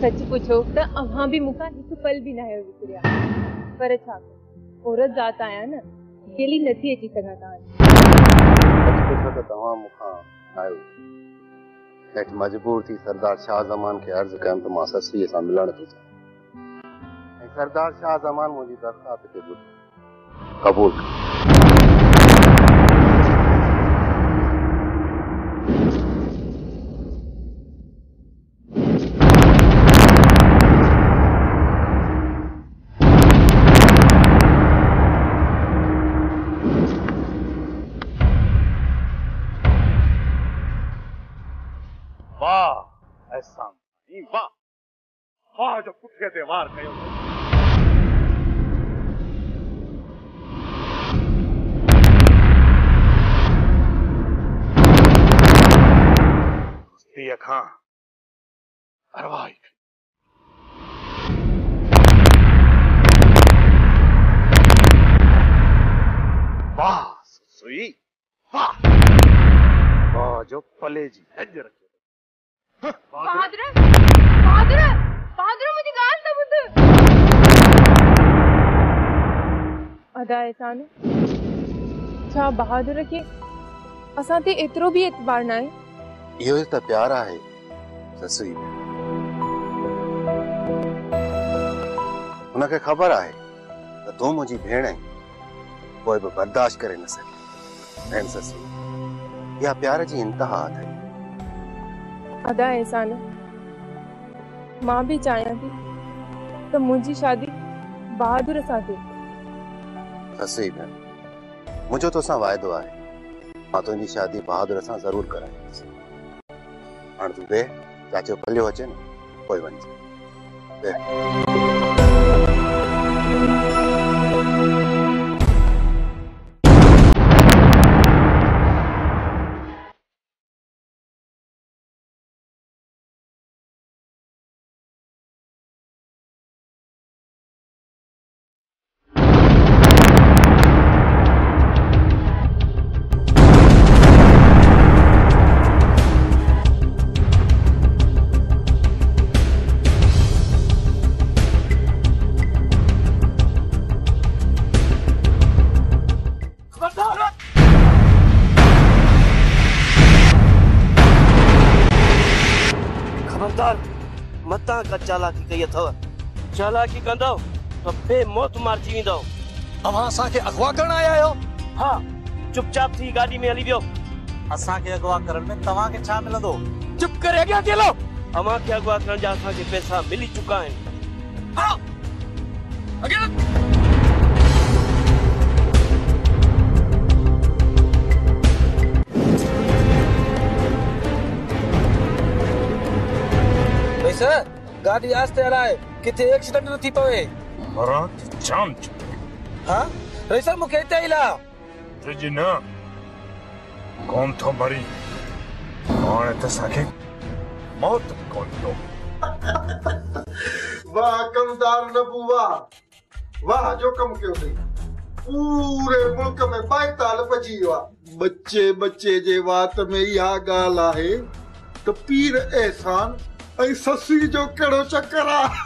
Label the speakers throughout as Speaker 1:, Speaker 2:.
Speaker 1: सच पूछो तो अव्हां भी मुका एक पल भी ना है विसरिया पर छा औरत जात आया न अकेली नथी अची सका ता
Speaker 2: सच पूछो तो तवा मुका आयो नेठ मजबूर थी सरदार शाह जमान के अर्ज कयम तो मां ससुई सां मिलण थो चाहे सरदार शाह जमान मुझी दरखास्त के ॿुध कबूल
Speaker 3: वाह ऐसा नहीं वाह वाह जो पुठे ते वार कयो दोस्ती खां अरवाई वाह सुई वाह वाह जो पले जी हज रखी
Speaker 1: बहादुर बहादुर बहादुर मुझे गाल त ॿुध अदा एहसान छा बहादुर के असां ते एतिरो भी एतबार ना है
Speaker 2: इहो त प्यार आहे ससुई उनखे ख़बर आहे त तूं मुंहिंजी भेण आहीं कोई बि बर्दाश्त करे न सघे भेण ससुई इहा प्यार जी इंतहा अथई
Speaker 1: अदा एहसान मां भी चाहियां थी तो मुझी शादी बहादुर सां थिए
Speaker 2: ससुई भेण मुंहिंजो तोसां वाइदो आहे मां तुंहिंजी शादी बहादुर सां ज़रूर कराईंदुसि हाणे तूं वेह चाचो पलियो अचे न पोइ वञिजे वेह
Speaker 4: मता का चालाकी कई अथव चालाकी कंदो तो बेमौत मारजी वेंदो
Speaker 3: अवां असां के अगवा करण आया आयो
Speaker 4: हां चुपचाप थी गाड़ी में हली वियो
Speaker 5: असां के अगवा करण में तवा के छा मिलंदो
Speaker 4: चुप करे अॻियां थी हलो अवां के अगवा करण जा असां के पैसा मिली चुका आहिनि
Speaker 3: हां अॻियां
Speaker 4: सर गाड़ी आस्ते हलाए किथे एक्सीडेंट न थी पवे
Speaker 3: मरात जाम
Speaker 4: हां रईसर मुखे हिते इला
Speaker 3: तुझी न कौन थो मरी हाणे त असांखे मौत कोन थो
Speaker 6: वाह कमदार नबू वाह जो कम कयो अथई पूरे मुल्क में बाइताल पची वियो आहे बच्चे बच्चे जे वात में इहा ॻाल्हि आहे त पीर एहसान ऐं ससुई जो कहिड़ो चक्कर आहे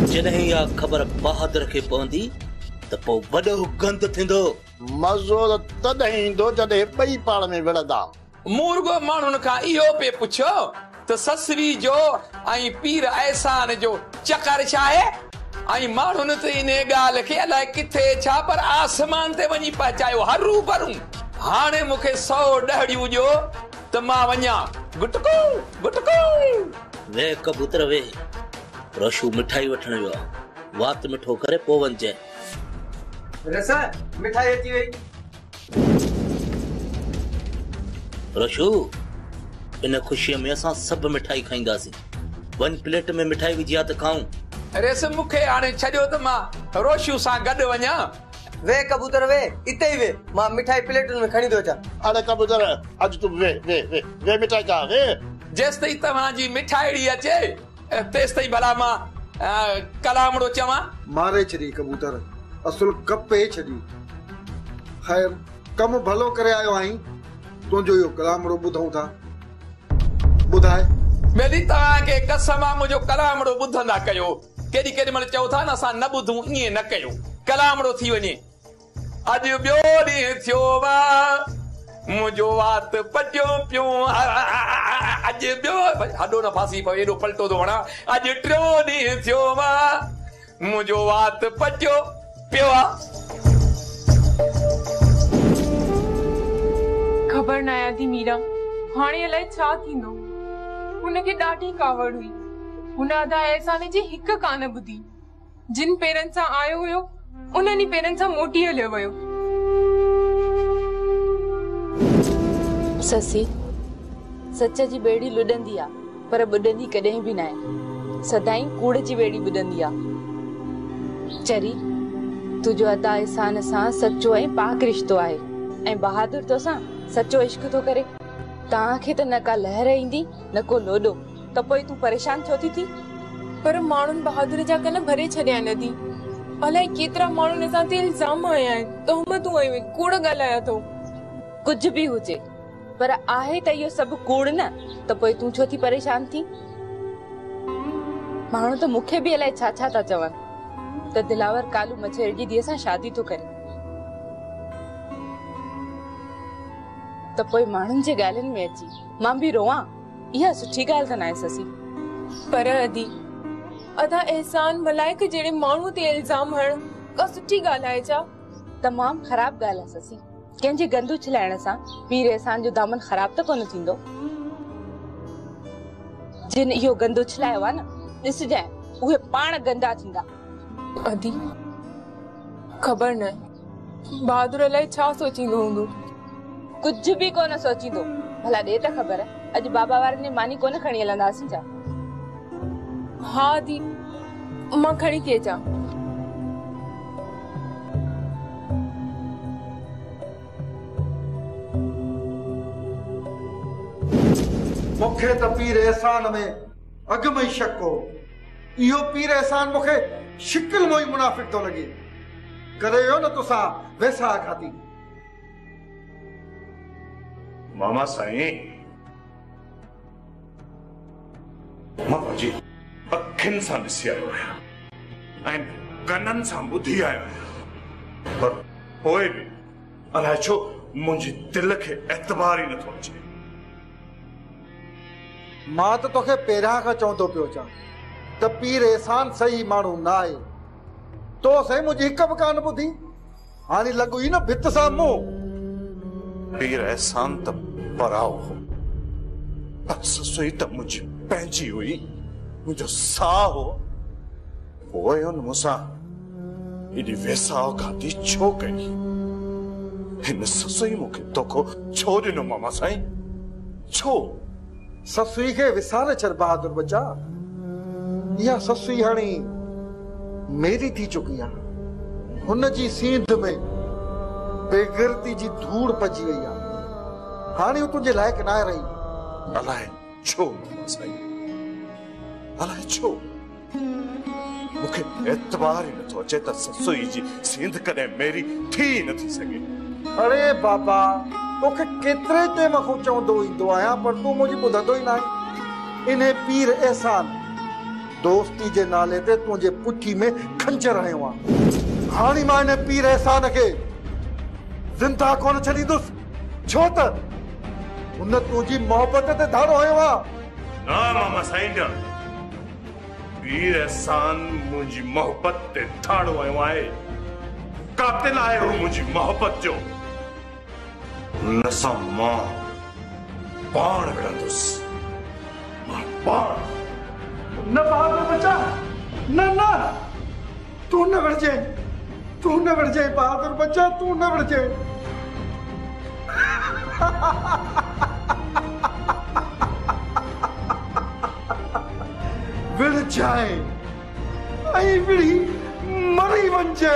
Speaker 4: जॾहिं इहा ख़बर बहादुर खे पवंदी त पोइ वॾो गंद थींदो
Speaker 6: मज़ो त तॾहिं ईंदो जॾहिं ॿई पाण में विढ़ंदा
Speaker 7: मूर्गो माण्हुनि खां इहो पे पुछो त ससुई जो ऐं पीर एहसान जो चकर छा आहे ऐं माण्हुनि त इन ॻाल्हि खे अलाए किथे छा पर आसमान ते वञी पहुचायो हरू भरू हाणे मूंखे 100 ॾहड़ियूं ॾियो त मां वञा गुटको गुटको
Speaker 4: वे कबूतर वे रोशू मिठाई वठण वियो आहे वात मिठो करे पोइ वञजे
Speaker 5: रसा मिठाई अची वई
Speaker 4: रोशू इन खुशीअ में असां सभु मिठाई खाईंदासीं वन प्लेट में मिठाई विझी त खाऊं
Speaker 7: रेस मूंखे हाणे छॾियो त मां रोशू सां गॾु वञा
Speaker 5: वे कबूतर वे इते ही वे मां मिठाई प्लेटुनि में खणी थो अचां
Speaker 6: अरे कबूतर अॼु तूं वे मिठाई खा वे
Speaker 7: जेसि ताईं तव्हांजी मिठाइड़ी अचे तेसि ताईं भला मां कलामड़ो चवां
Speaker 6: मारे छॾी कबूतर असुल कपे छॾी ख़ैर कम भलो करे आयो आहीं तुंहिंजो इहो कलामड़ो ॿुधूं था ॿुधाए
Speaker 7: बेली तव्हांखे कसम आहे मुंहिंजो कलामड़ो ॿुधंदा कयो। केॾी केॾी महिल चओ था न असां न ॿुधूं, ईअं न कयो, कलामड़ो थी वञे। अॼु ॿियो ॾींहुं थियो वा मुंहिंजो वात पटियो पियो, अॼु ॿियो हॾो न फासी पियो, एॾो पलटो थो वणा। अॼु टियों ॾींहुं थियो वा मुंहिंजो वात पटियो पियो आहे।
Speaker 1: ख़बर न आहे थी मीरा हाणे अलाए छा थींदो। हुनखे ॾाढी कावड़ हुई। हुन अदा एहसाने जी हिक कान ॿुधी। जिन पेरनि सां आयो हुयो उन्हनि पेरनि सां मोटी हलियो वियो।
Speaker 8: ससी सच जी बेड़ी लुॾंदी आ पर ॿुॾंदी कॾहिं बि न आहे। सदाई कूड़ जी बेड़ी ॿुॾंदी आ। चरी तुंहिंजो अदा एहसान सां सचो ऐं पाक रिश्तो आहे ऐं बहादुर तोसां सचो इश्क थो करे। तव्हांखे त न का लहर ईंदी न को लोॾो, त पोइ तूं परेशान छो थी?
Speaker 1: पर माण्हुनि बहादुर जा कन भरे छॾिया न थी। अलाए केतिरा माण्हुनि असां ते इल्ज़ाम हया आहिनि, तोहमतूं हयूं आहिनि, कूड़ ॻाल्हाया अथऊं।
Speaker 8: कुझु बि हुजे पर आहे त इहो सभु कूड़ न, त पोइ तूं छो थी परेशान थी? माण्हू त मूंखे बि अलाए छा छा था चवनि त दिलावर कालू मछेर जी धीअ सां शादी थो करे। त पोइ माण्हुनि जे ॻाल्हियुनि में अची मां बि रोवां, इहा सुठी ॻाल्हि त न आहे ससी।
Speaker 1: पर अदा एहसान मलाइक जहिड़े माण्हू ते इल्ज़ाम हणण का सुठी ॻाल्हि आहे छा?
Speaker 8: तमाम ख़राब ॻाल्हि आहे ससी। कंहिंजी गंदू छिलाइण सां पीर एहसान जो दामन ख़राब त कोन थींदो। जिन इहो गंदो छिलायो आहे न, ॾिसजांइ उहे पाण गंदा थींदा।
Speaker 1: अदी ख़बर न बहादुर अलाए छा सोचींदो हूंदो।
Speaker 8: कुछ भी कोन सोचींदो। भला दे त ख़बर अॼु बाबा वारनि ने मानी कोन खणी हलंदासीं छा?
Speaker 1: हाँ दी मां खणी थी अचां।
Speaker 6: मूंखे त पीर एहसान में अॻ में ई शक हो। इहो पीर एहसान मूंखे शिकिल मोई मुनाफ़िक थो लॻे। करे वियो न तोसां वैसा खाती।
Speaker 3: मामा साईं मां पंहिंजी अखियुनि सां ॾिसी आयो आहियां ऐं कननि सां ॿुधी आयो आहियां, पर पोइ बि अलाए छो मुंहिंजे दिल खे एतबार ई नथो अचे।
Speaker 6: मां त तोखे पहिरियां खां चवंदो पियो अचां त पीर एहसान सही माण्हू न आहे। तो साईं मुंहिंजी हिक बि कान ॿुधी। हाणे लॻो ई न भित सां मुंहुं।
Speaker 3: पीर एहसान त पराओ हो, पर ससुई त मुंहिंजी पंहिंजी हुई, मुंहिंजो साह हो। पोइ हुन मूंसां एॾी वेसाह खाती छो कई? हिन ससुई मूंखे तोखो छो ॾिनो मामा साईं? छो?
Speaker 6: ससुई खे विसारे छॾ बहादुर बच्चा। इहा ससुई हाणे मेरी थी चुकी आहे। हुन जी सींध में बेगिरती जी धूड़ पजी वई आहे। हाणे हू तुंहिंजे लाइक़ न रही।
Speaker 3: अलाए छो मामा साईं, अलाए छो मूंखे एतबार ई नथो अचे त ससुई जी सींध कॾहिं मेरी थी नथी सघे।
Speaker 6: अरे बाबा तोखे केतिरे टाइम खां चवंदो ईंदो आहियां, पर तूं मुंहिंजी ॿुधंदो ई न आहे। इन पीर एहसान दोस्ती जे नाले ते तुंहिंजे पुठी में खंजर हयो आहे। हाणे मां इन पीर एहसान खे जिंदा कोन छॾींदुसि, छो त हुन तुंहिंजी मोहबत ते धाड़ो हयो आहे।
Speaker 3: ना मामा साईं न, पीर एहसान मुंहिंजी मोहबत ते धाड़ो हयो आहे। कातिल आहे हू मुंहिंजी मोहबत जो। हुन सां मां पाण विढ़ंदुसि, मां पाण।
Speaker 6: न बहादुर बच्चा, न न तू न विढ़जे, तू न विढ़जे बहादुर बच्चा, तू न विढ़जे। विढ़ जाए ऐं विढ़ी मरी वञे।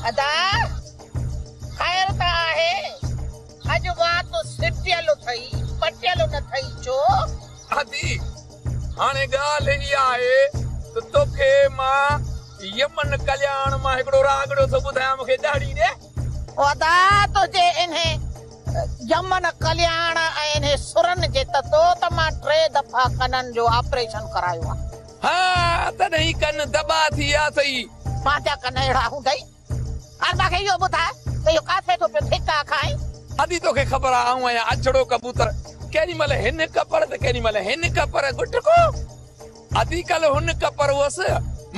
Speaker 9: अदा ख़ैर त आहे? अॼु वात सिटियल थई, पटियल न थई छो?
Speaker 7: आदि हाणे ॻाल्हि इहा आहे त तोखे मां यमन कल्याण मां हिकिड़ो रागड़ो थो ॿुधायां मूंखे ॾाढी ॾे
Speaker 9: अदा तुझे इन्हें यमन कल्याण ऐं इन्हें सुरन जे ततो त मां 3 दफ़ा कनन जो ऑपरेशन करायो आहे।
Speaker 7: हाँ तॾहिं कन दॿा थी विया अथई
Speaker 9: पंहिंजा कन अहिड़ा हूंदई। और मूंखे इहो ॿुधाए त इहो काथे थो पियो धिका खाए।
Speaker 7: अॼु तोखे ख़बर आहे आऊं आहियां अछड़ो कबूतर केॾी महिल हिन कपर त केॾी महिल हिन कपर गुटको अॼुकल्ह हुन कपर हुअसि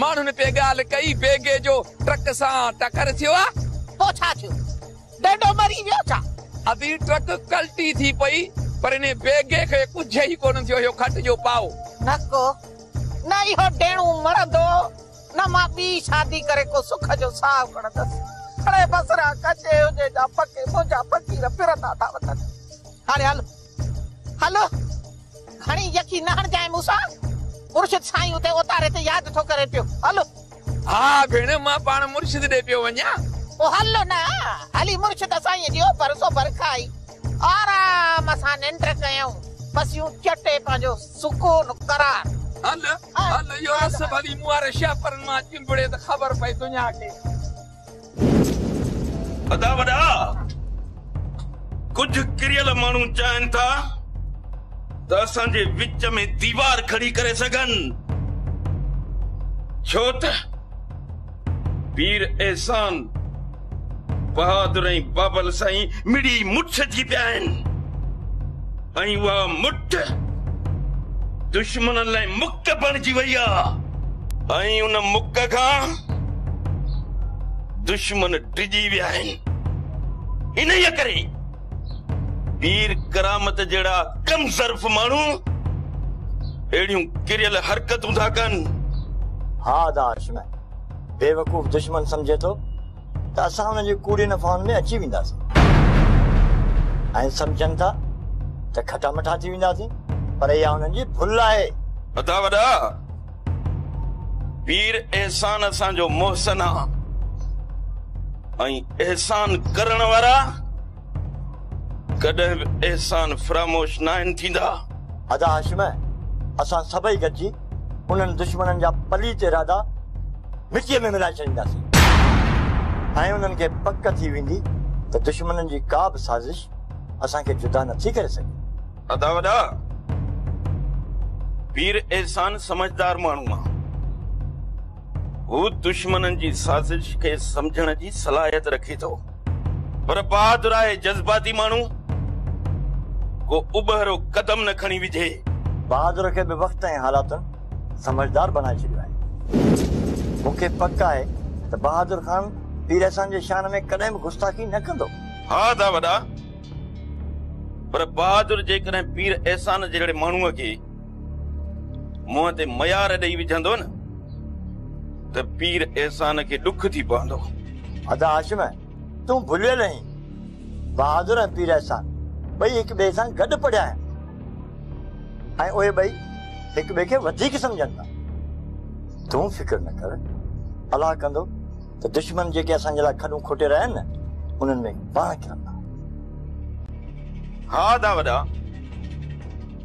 Speaker 7: माण्हुनि पे ॻाल्हि कई बेगे जो ट्रक सां टकर थियो आहे
Speaker 9: पोइ छा थियो ॾेढो मरी वियो छा?
Speaker 7: अभी ट्रक कल्टी थी पई पर इन बेगे खे कुछ ही कोन थियो यो खट जो पाओ
Speaker 9: नको न इहो डेणू मरंदो न मां ॿी शादी करे को सुख जो साह खणंदसि। खड़े बसरा कचे हुजे जा पके मुंहिंजा फ़क़ीर फिरंदा था वतन। हाणे हलो हलो खणी यकी न हणजांइ मूंसां मुर्शिद साईं उते उतारे ते यादि थो करे पियो। हलो
Speaker 7: हा भेण मां पाण मुर्शिद ॾे पियो वञा
Speaker 9: ओ हलो न हली मुर्शिद साईं जो परसो पर खाई आराम सां निंड कयूं बस यूं चटे पंहिंजो सुकून करार।
Speaker 7: हल हल यो रस भली मुआर शापर मां चिंबड़े त ख़बर पई दुनिया खे।
Speaker 3: अदा वडा कुछ किरियल माण्हू चाहिनि था त असांजे विच में दीवार खड़ी करे सघन छो त पीर एहसान बहादुर ऐं बाबल साईं मिड़ी मुठ थी पिया आहिनि ऐं उहा मुठ दुश्मन लाइ मुक बणिजी वई आहे ऐं उन मुक खां दुश्मन डिॼी विया आहिनि। इन्हीअ करे पीर करामत जहिड़ा कम ज़र्फ माण्हू अहिड़ियूं किरियल हरकतूं था कनि।
Speaker 10: हा दाश में बेवकूफ़ दुश्मन समझे तो त असां हुन जी कूड़ी नफ़ाउनि में अची वेंदासीं ऐं सम्झनि था त खटा मठा थी वेंदासीं पर इहा हुननि जी भुल आहे।
Speaker 3: अदा वॾा पीर एहसान असांजो मोहसन आहे ऐं एहसान करण वारा कॾहिं बि एहसान फरामोश न आहिनि थींदा।
Speaker 10: अदा हाशिम असां सभई गॾिजी उन्हनि दुश्मननि जा पलीत इरादा मिटीअ में मिलाए छॾींदासीं ऐं उन्हनि खे पक थी वेंदी त दुश्मननि जी का बि साज़िश असांखे जुदा नथी करे सघे।
Speaker 3: अदा वॾा पीर एहसान समझदार माण्हू आहे हू दुश्मननि जी साज़िश खे समझण जी सलाहियत रखे थो पर बहादुर आहे जज़्बाती माण्हू को उबहरो कदम न खणी विझे।
Speaker 10: बहादुर खे बि वक़्त ऐं हालातुनि समझदार बनाए छॾियो आहे। मूंखे पक आहे त बहादुर ख़ान पीर एहसान जे शान में कॾहिं बि गुस्ताखी न कंदो।
Speaker 3: हा दा वॾा पर बहादुर जेकॾहिं पीर एहसान जहिड़े माण्हूअ खे मुंहं ते मयार ॾेई विझंदो न त पीर एहसान खे ॾुख थी पवंदो।
Speaker 10: अदा हाशिम तूं भुलियल आहीं बहादुर ऐं पीर एहसान ॿई हिक ॿिए सां गॾु पढ़िया आहिनि ऐं उहे ॿई हिक ॿिए खे वधीक सम्झनि था। तूं फिक्र न कर अलाह कंदो त दुश्मन जेके असांजे लाइ खॾूं खोटे रहिया आहिनि न उन्हनि में पाण किरंदा।
Speaker 3: हा दा वॾा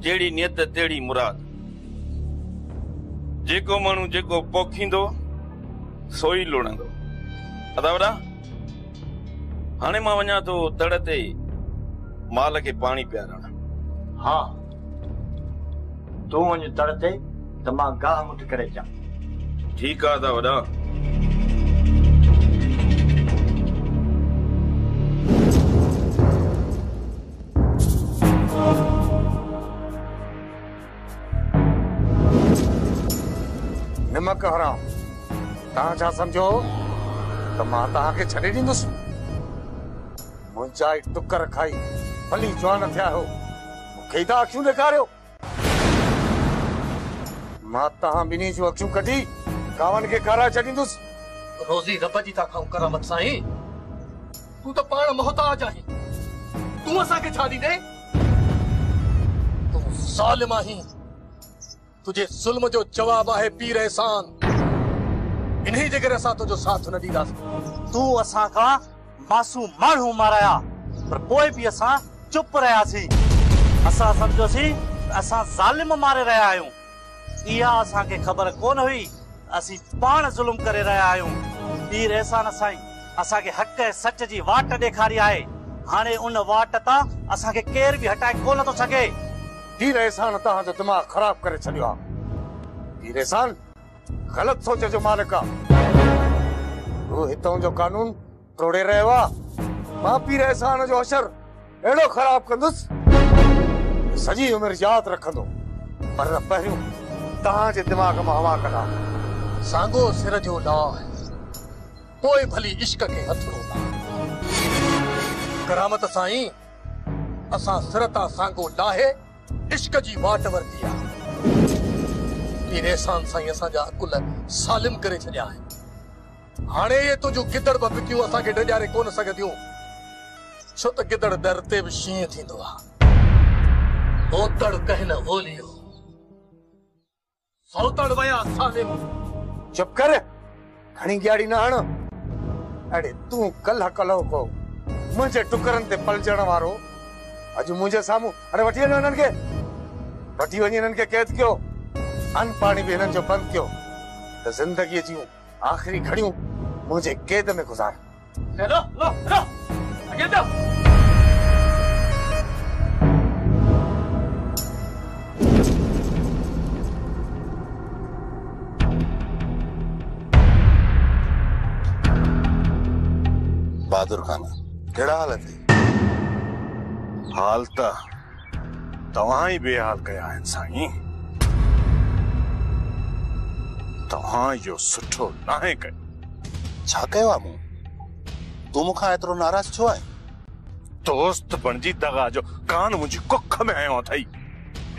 Speaker 3: जहिड़ी नियत तहिड़ी मुराद जेको माण्हू जेको पोखींदो सोई लुणंदो। अदा वॾा हाणे मां वञा थो तड़ ते माल खे पाणी पियारण।
Speaker 10: हा तूं वञ तड़ ते त मां गाह मुठ करे अचां।
Speaker 3: ठीकु आहे दा वॾा।
Speaker 6: निमक हराम तव्हां छा सम्झो त मां तव्हांखे छॾे ॾींदुसि? मुंहिंजा ई टुकर खाई भली जवान थिया हो मूंखे ई त अखियूं ॾेखारियो। मां तव्हां ॿिन्ही जूं अखियूं कढी कावन खे खाराए छॾींदुसि।
Speaker 11: रोज़ी रब जी था खाऊं करामत साईं तूं त पाण मोहताज आहीं तूं असांखे छा ॾींदे? तूं ज़ालिम आहीं तुझे ज़ुल्म जो जवाब आहे पीर एहसान इन्ही जे करे असां तुंहिंजो साथ न ॾींदासीं।
Speaker 10: तूं असां खां मासूम माण्हू माराया पर पोइ बि असां चुप रहियासीं। असां सम्झोसीं असां ज़ालिम मारे रहिया आहियूं। इहा असांखे ख़बर कोन हुई
Speaker 12: असी पाण जुल्म करे रहा आयूं। पीर एहसान साईं असा के हक सच जी वाट ॾेखारी आहे। हाणे उन वाट तां असा के केर भी हटाए कोन तो सके।
Speaker 11: पीर एहसान तहां जो दिमाग खराब करे छॾियो आहे। पीर एहसान गलत सोच जो मालिक आहे। वो हितों जो कानून तोड़े रहियो आहे। मां पीर एहसान जो असर एड़ो खराब कंदुसि सॼी उमिरि यादि रखंदो। पर पहिरियों तहां जे दिमाग मां हवा कढा। सांगो सिर जो लाह पोइ भली इश्क के हथड़ो करामत साईं असां सिर तां सांगो लाहे इश्क जी वाट वरती आहे। पीर एहसान साईं असां जा अकुल सालिम करे छॾिया आहिनि। हाणे ये तुंहिंजूं गिदड़ बबिकियूं असां खे ॾेजारे कोन सघंदियूं छो त गिदड़ दर ते बि शींहं थींदो आहे। ओतड़ कहन ओलियो सौतड़ वया सालिम। चुप कर घणी ॻाड़ी न हण। अड़े तूं कल्ह कल्हो को मुंहिंजे टुकरनि ते पलजण वारो अॼु मुंहिंजे साम्हूं। अरे वठी वञो हिननि खे, वठी वञी हिननि खे कैद कयो। अन पाणी बि हिननि जो बंदि कयो त ज़िंदगीअ जूं आख़िरी घड़ियूं मुंहिंजे कैद में गुज़ार। लो लो लो अॻे जो
Speaker 3: बहादुर खाना केड़ा हालत है? हाल तव्हां ही बेहाल कया आहिनि साईं। तव्हां यो सुठो नाहे कयो।
Speaker 2: छा कयो आहे मूं? तूं मूंखां एतिरो नाराज़ छो आहे?
Speaker 3: दोस्त बणजी दगा जो कान मुंहिंजी कुख में आयो अथई।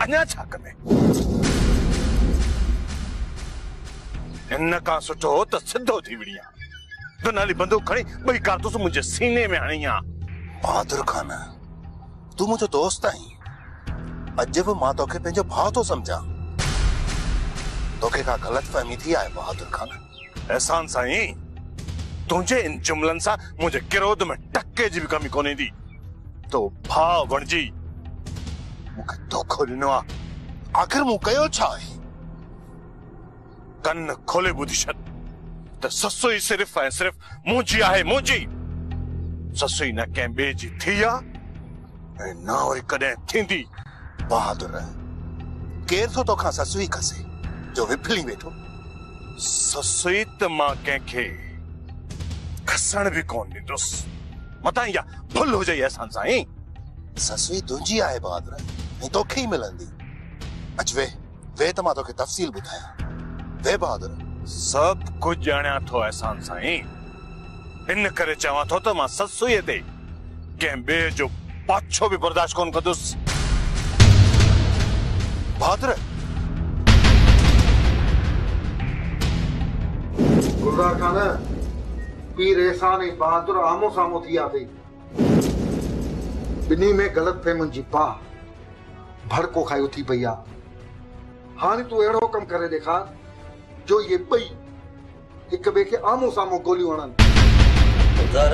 Speaker 3: अञा छा कंदे? इन खां सुठो हो त सिधो थी विड़िया। दुनाली बंदूक खणी ॿई कारतूस मुंहिंजे सीने में हणी आ।
Speaker 2: बहादुर खान तू मुंहिंजो दोस्त आहीं। अॼु बि मां तोखे पंहिंजो भाउ थो सम्झां। तोखे का गलत फहमी थी आहे बहादुर खान।
Speaker 3: एहसान साईं तुंहिंजे इन जुमलनि सां मुंहिंजे किरोध में टके जी बि कमी कोन्हे दी। तो भाउ बणजी
Speaker 2: मूंखे धोखो ॾिनो आहे। आख़िर मूं कयो छा आहे?
Speaker 3: कन खोले ॿुधी छॾ त ससु ई सिर्फ़ ऐं सिर्फ़ मुंहिंजी आहे। मुंहिंजी ससु ई न कंहिं ॿिए जी थी आहे ऐं न वरी कॾहिं थींदी।
Speaker 2: बहादुर केर थो तोखां ससु ई खसे जो विफली वेठो?
Speaker 3: ससु ई त मां कंहिंखे खसण बि कोन ॾींदुसि। मतां इहा भुल हुजे एहसान साईं।
Speaker 2: ससु ई तुंहिंजी आहे बहादुर ऐं तोखे ई मिलंदी। अच वे त मां तोखे तफ़सील ॿुधायां। वे बहादुर
Speaker 3: सब कुछ ॼाणिया थो एहसान साईं। इन करे चवां थो त मां ससुईअ ते कंहिं ॿिए जो पाछो बि बर्दाश्त कोन कंदुसि।
Speaker 2: बहादुर
Speaker 6: गुलजार खान पीर एहसान ऐं बहादुर आमो साम्हूं थी विया अथई। ॿिन्ही में ग़लत फहमियुनि जी बाहि भड़को खाई उथी पई आहे। हाणे तूं अहिड़ो कमु करे ॾेखार जो ये ॿई हिक ॿिए खे आमो साम्हूं गोलियूं हणनि।
Speaker 4: गुलजार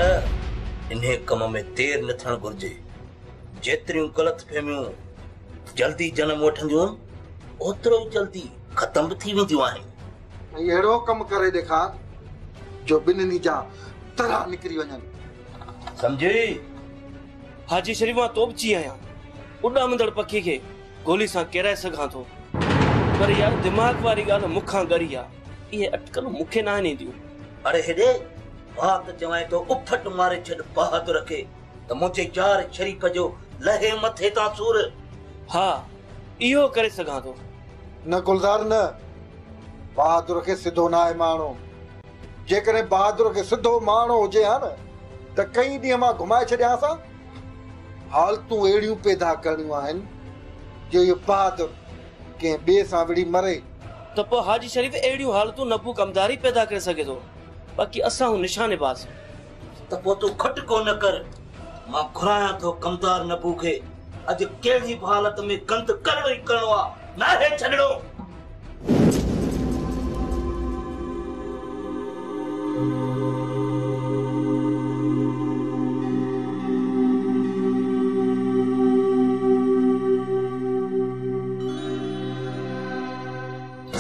Speaker 4: इन कम में देर न थियणु घुर्जे। जेतिरियूं ग़लत फहमियूं जल्दी जन्म वठंदियूं ओतिरो ई जल्दी ख़तम बि थी वेंदियूं आहिनि।
Speaker 6: ऐं अहिड़ो कमु करे ॾेखार जो ॿिन्हिनि जा तरह निकिरी वञनि।
Speaker 4: समझी?
Speaker 13: हाजी शरीफ मां तोपची आहियां। उॾामंदड़ पखी खे गोली सां किराए सघां थो पर यार दिमाग़ वारी ॻाल्हि मूंखां ॻरी आहे। इहे अटकलूं मूंखे न ईंदियूं।
Speaker 4: अरे हेॾे बात चवाए तो उफट मारे छॾ बहादुर खे त मुंहिंजे यार शरीफ जो लहे मथे तां सूर।
Speaker 13: हा इहो करे सघां थो।
Speaker 6: न गुलजार न बहादुर खे सिधो न आहे माण्हू। जेकॾहिं बहादुर खे सिधो माण्हू हुजे हा न त कई ॾींहं मां घुमाए छॾियां सां। हालतूं अहिड़ियूं पैदा करणियूं आहिनि जो इहो बहादुर कंहिं ॿिए सां विड़ी मरे
Speaker 13: त पोइ हाजी शरीफ अहिड़ियूं हालतूं नबू कमदारी पैदा करे सघे थो। बाक़ी असां हूं निशानेबाज़
Speaker 4: त पोइ तूं खटको न कर। मां घुरायां थो कमदार नबू खे। अॼु कहिड़ी बि हालत में गंद करणो ई करणो आहे न आहे छॾणो।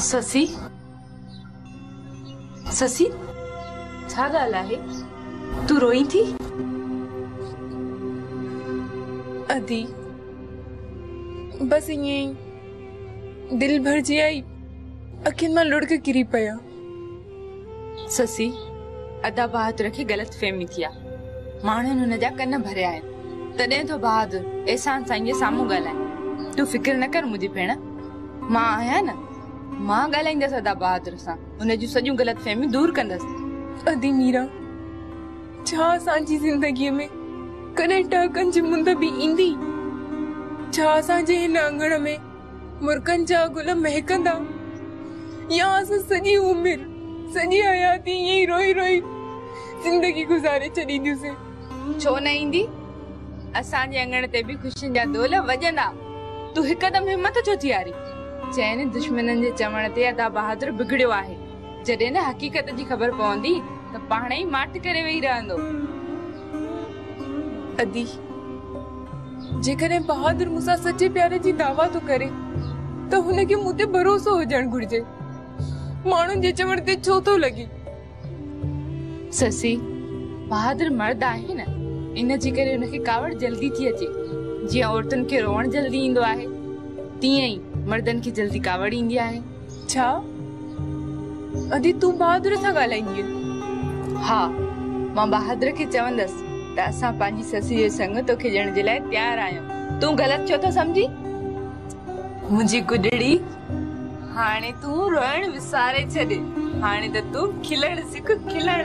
Speaker 8: ससी ससी छा ॻाल्हि आहे? तू रोई थी?
Speaker 1: अदी बस ईअं दिल भरजी आई, अखियुनि मां लुढ़क किरी पिया।
Speaker 8: ससी अदा बहादुर खे ग़लत फहमी थी आहे। माण्हुनि हुन जा कन भरिया आहिनि, तॾहिं तो बहादुर एहसान सां जे साम्हूं ॻाल्हाए। तूं फिक्र न कर मुंहिंजी भेण, मां आहियां न, मां ॻाल्हाईंदसि अदा बहादुर सां, हुन जूं सॼियूं ग़लत फहमियूं दूर कंदसि।
Speaker 1: अदी मीरा, छा असांजी ज़िंदगीअ में कॾहिं टहकनि जी मुंद बि ईंदी? छा असांजे हिन अंगण में मुर्कनि जा गुल महकंदा, या असां सॼी उमिरि सॼी हयाती ईअं ई रोई रोई ज़िंदगी गुज़ारे छॾींदियूंसीं?
Speaker 8: छो न ईंदी? असांजे अंगण ते बि ख़ुशियुनि जा दोल वॼंदा। तू हिकदमि हिम्मत छो थी हारी? चइनि दुश्मननि जे चवण ते अदा बहादुर बिगड़ियो आहे। जॾहिं न हक़ीक़त जी ख़बर पवंदी त पाण ई माठ करे वेही रहंदो।
Speaker 1: अदी जेकॾहिं बहादुर मूंसां सचे प्यार जी दावा तो करे त हुनखे मूं ते भरोसो हुजणु घुरिजे। माण्हुनि जे चवण ते छो थो लॻे?
Speaker 8: ससी बहादुर मर्द आहे न, इन जे करे हुनखे कावड़ जल्दी थी अचे। जीअं औरतुनि खे रोअण जल्दी ईंदो आहे, तीअं ई मर्दनि खे जल्दी कावड़ ईंदी आहे।
Speaker 1: छा अदी तूं बहादुर सां ॻाल्हाईंदी?
Speaker 8: हा, मां बहादुर खे चवंदसि त असां पंहिंजी ससी जो संग तोखे ॾियण जे लाइ तयार आहियूं। तूं ग़लति छो थो समझी? मुंहिंजी गुॾड़ी, हाणे तूं रोइण विसारे छॾ, हाणे त तूं खिलण सिख, खिलण।